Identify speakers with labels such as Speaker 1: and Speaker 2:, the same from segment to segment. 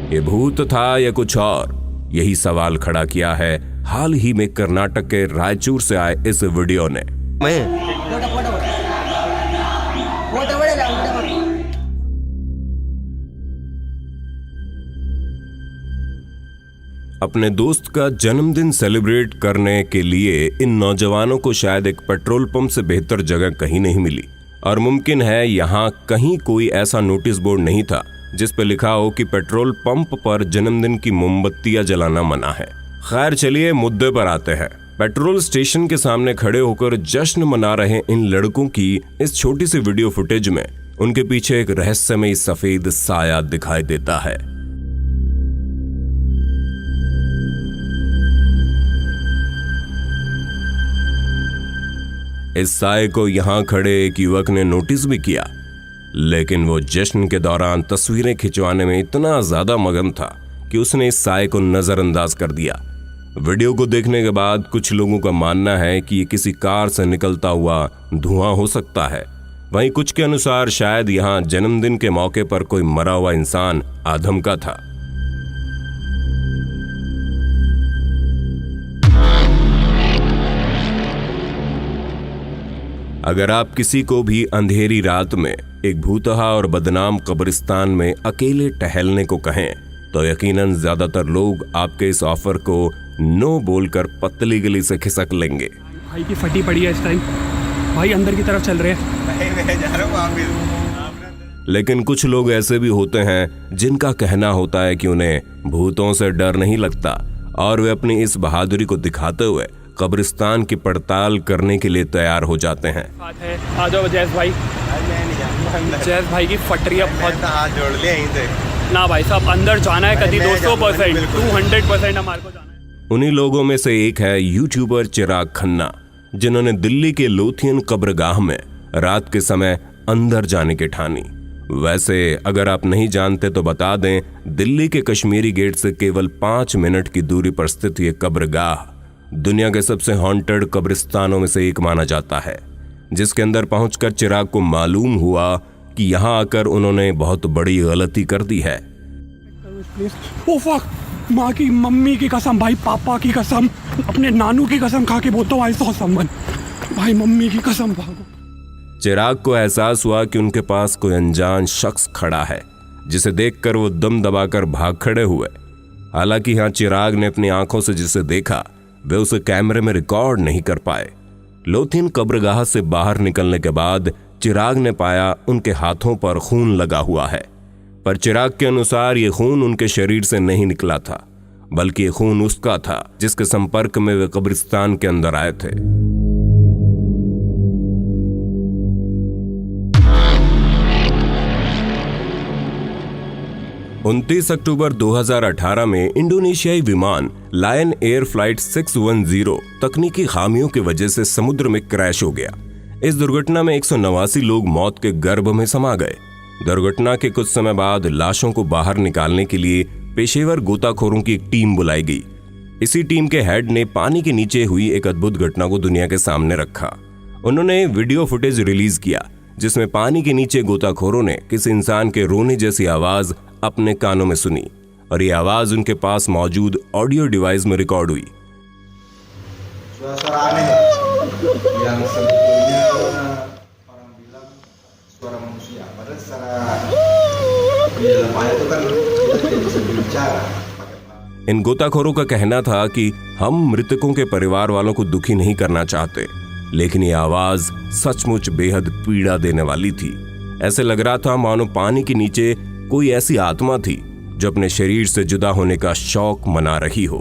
Speaker 1: ये भूत था या कुछ और? यही सवाल खड़ा किया है हाल ही में कर्नाटक के रायचूर से आए इस वीडियो ने। अपने दोस्त का जन्मदिन सेलिब्रेट करने के लिए इन नौजवानों को शायद एक पेट्रोल पंप से बेहतर जगह कहीं नहीं मिली, और मुमकिन है यहाँ कहीं कोई ऐसा नोटिस बोर्ड नहीं था जिस पर लिखा हो कि पेट्रोल पंप पर जन्मदिन की मोमबत्तियां जलाना मना है। खैर, चलिए मुद्दे पर आते हैं। पेट्रोल स्टेशन के सामने खड़े होकर जश्न मना रहे इन लड़कों की इस छोटी सी वीडियो फुटेज में उनके पीछे एक रहस्यमयी सफेद साया दिखाई देता है। इस साए को यहां खड़े एक युवक ने नोटिस भी किया, लेकिन वो जश्न के दौरान तस्वीरें खिंचवाने में इतना ज्यादा मगन था कि उसने इस साए को नजरअंदाज कर दिया। वीडियो को देखने के बाद कुछ लोगों का मानना है कि ये किसी कार से निकलता हुआ धुआं हो सकता है। वहीं कुछ के अनुसार शायद यहां जन्मदिन के मौके पर कोई मरा हुआ इंसान आधमका था। अगर आप किसी को भी अंधेरी रात में एक भूतहा और बदनाम कब्रिस्तान में अकेले टहलने को कहें तो यकीनन ज्यादातर लोग आपके इस ऑफर को नो बोलकर पतली गली से खिसक लेंगे।
Speaker 2: भाई की फटी पड़ी है इस टाइम, भाई अंदर की तरफ चल रहे हैं।
Speaker 3: मैं जा रहा हूं।
Speaker 1: लेकिन कुछ लोग ऐसे भी होते हैं जिनका कहना होता है कि उन्हें भूतों से डर नहीं लगता, और वे अपनी इस बहादुरी को दिखाते हुए कब्रिस्तान की पड़ताल करने के लिए तैयार हो जाते हैं।
Speaker 2: आ जाओ जैस भाई। जैस भाई की फट रही है बहुत।
Speaker 3: हाथ जोड़ लिया यहीं से।
Speaker 2: ना भाई साहब, अंदर जाना है कभी 200%, 200% हमारे को जाना है।
Speaker 1: उन्हीं लोगों में से एक है यूट्यूबर चिराग खन्ना, जिन्होंने दिल्ली के लोथियन कब्रगाह में रात के समय अंदर जाने की ठानी। वैसे अगर आप नहीं जानते तो बता दें, दिल्ली के कश्मीरी गेट से केवल 5 मिनट की दूरी पर स्थित ये कब्रगाह दुनिया के सबसे हॉन्टेड कब्रिस्तानों में से एक माना जाता है, जिसके अंदर पहुंचकर चिराग को मालूम हुआ कि यहां आकर उन्होंने बहुत बड़ी गलती कर दी है।
Speaker 2: ओ फक, माँ की मम्मी की कसम, भाई पापा की कसम, अपने नानू की कसम खा के बोलता हूँ आई सॉ समवन, भाई मम्मी की कसम भागो।
Speaker 1: चिराग को एहसास हुआ कि उनके पास कोई अनजान शख्स खड़ा है, जिसे देखकर वो दम दबाकर भाग खड़े हुए। हालांकि यहाँ चिराग ने अपनी आंखों से जिसे देखा वे उसे कैमरे में रिकॉर्ड नहीं कर पाए। लोथियन कब्रगाह से बाहर निकलने के बाद चिराग ने पाया उनके हाथों पर खून लगा हुआ है, पर चिराग के अनुसार ये खून उनके शरीर से नहीं निकला था, बल्कि ये खून उसका था जिसके संपर्क में वे कब्रिस्तान के अंदर आए थे। 29 अक्टूबर 2018 में इंडोनेशियाई विमान लायन एयर फ्लाइट 610 तकनीकी खामियों की वजह से समुद्र में क्रैश हो गया। इस दुर्घटना में 189 लोग मौत के गर्भ में समा गए। दुर्घटना के कुछ समय बाद लाशों को बाहर निकालने के लिए पेशेवर गोताखोरों की एक टीम बुलाई गई। इसी टीम के हेड ने पानी के नीचे हुई एक अद्भुत घटना को दुनिया के सामने रखा। उन्होंने वीडियो फुटेज रिलीज किया जिसमें पानी के नीचे गोताखोरों ने किसी इंसान के रोने जैसी आवाज अपने कानों में सुनी, और ये आवाज उनके पास मौजूद ऑडियो डिवाइस में रिकॉर्ड हुई। इन गोताखोरों का कहना था कि हम मृतकों के परिवार वालों को दुखी नहीं करना चाहते, लेकिन ये आवाज सचमुच बेहद पीड़ा देने वाली थी। ऐसे लग रहा था मानो पानी के नीचे कोई ऐसी आत्मा थी जो अपने शरीर से जुदा होने का शौक मना रही हो।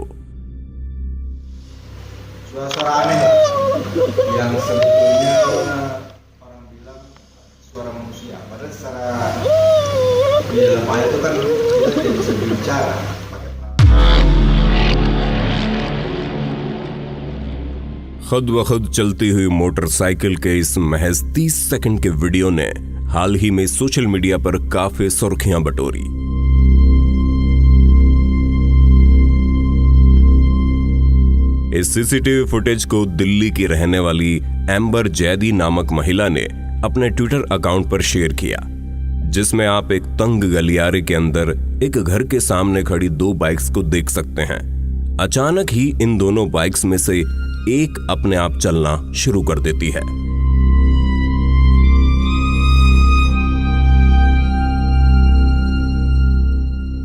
Speaker 1: खुद ब खुद चलती हुई मोटरसाइकिल के इस महज 30 सेकंड के वीडियो ने हाल ही में सोशल मीडिया पर काफी सुर्खियां बटोरी। इस सीसीटीवी फुटेज को दिल्ली की रहने वाली एम्बर जैदी नामक महिला ने अपने ट्विटर अकाउंट पर शेयर किया, जिसमें आप एक तंग गलियारे के अंदर एक घर के सामने खड़ी 2 बाइक्स को देख सकते हैं। अचानक ही इन दोनों बाइक्स में से एक अपने आप चलना शुरू कर देती है।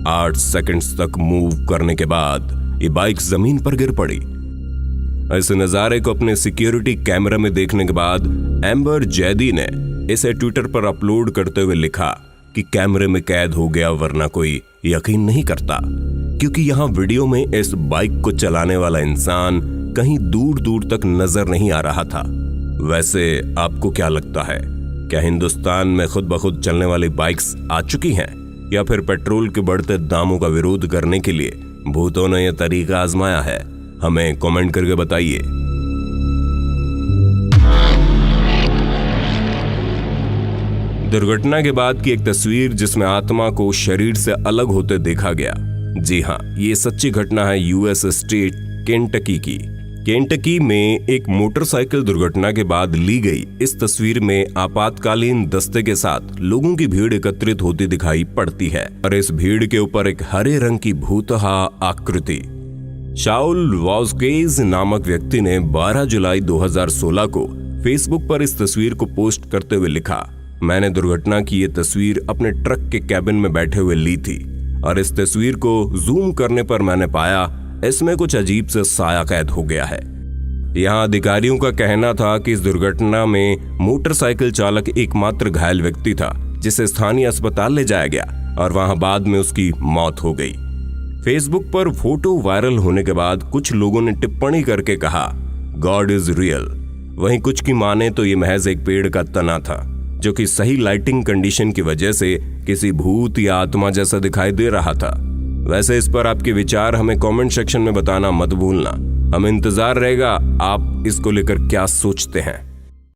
Speaker 1: आठ सेकंड्स तक मूव करने के बाद ये बाइक जमीन पर गिर पड़ी। इस नजारे को अपने सिक्योरिटी कैमरा में देखने के बाद एम्बर जैदी ने इसे ट्विटर पर अपलोड करते हुए लिखा कि कैमरे में कैद हो गया, वरना कोई यकीन नहीं करता, क्योंकि यहां वीडियो में इस बाइक को चलाने वाला इंसान कहीं दूर दूर तक नजर नहीं आ रहा था। वैसे आपको क्या लगता है, क्या हिंदुस्तान में खुद ब खुद चलने वाली बाइक्स आ चुकी हैं, या फिर पेट्रोल के बढ़ते दामों का विरोध करने के लिए भूतों ने यह तरीका आजमाया है? हमें कमेंट करके बताइए। दुर्घटना के बाद की एक तस्वीर जिसमें आत्मा को शरीर से अलग होते देखा गया। जी हां, ये सच्ची घटना है यूएस स्टेट केंटकी की। केंटकी में एक मोटरसाइकिल दुर्घटना के बाद ली गई इस तस्वीर में आपातकालीन दस्ते के साथ लोगों की भीड़ एकत्रित होती दिखाई पड़ती है और इस भीड़ के ऊपर एक हरे रंग की भूतहा आकृति। शाउल वास्केज नामक व्यक्ति ने 12 जुलाई 2016 को फेसबुक पर इस तस्वीर को पोस्ट करते हुए लिखा, मैंने दुर्घटना की ये तस्वीर अपने ट्रक के कैबिन में बैठे हुए ली थी और इस तस्वीर को जूम करने पर मैंने पाया इसमें कुछ अजीब से साया कैद हो गया है। यहाँ अधिकारियों का कहना था कि इस दुर्घटना में मोटरसाइकिल चालक एकमात्र घायल व्यक्ति था, जिसे स्थानीय अस्पताल ले जाया गया और वहां बाद में उसकी मौत हो गई। फेसबुक पर फोटो वायरल होने के बाद कुछ लोगों ने टिप्पणी करके कहा, गॉड इज रियल। वहीं कुछ की माने तो ये महज एक पेड़ का तना था, जो कि सही लाइटिंग कंडीशन की वजह से किसी भूत या आत्मा जैसा दिखाई दे रहा था। वैसे इस पर आपके विचार हमें कमेंट सेक्शन में बताना मत भूलना। हमें इंतजार रहेगा आप इसको लेकर क्या सोचते हैं।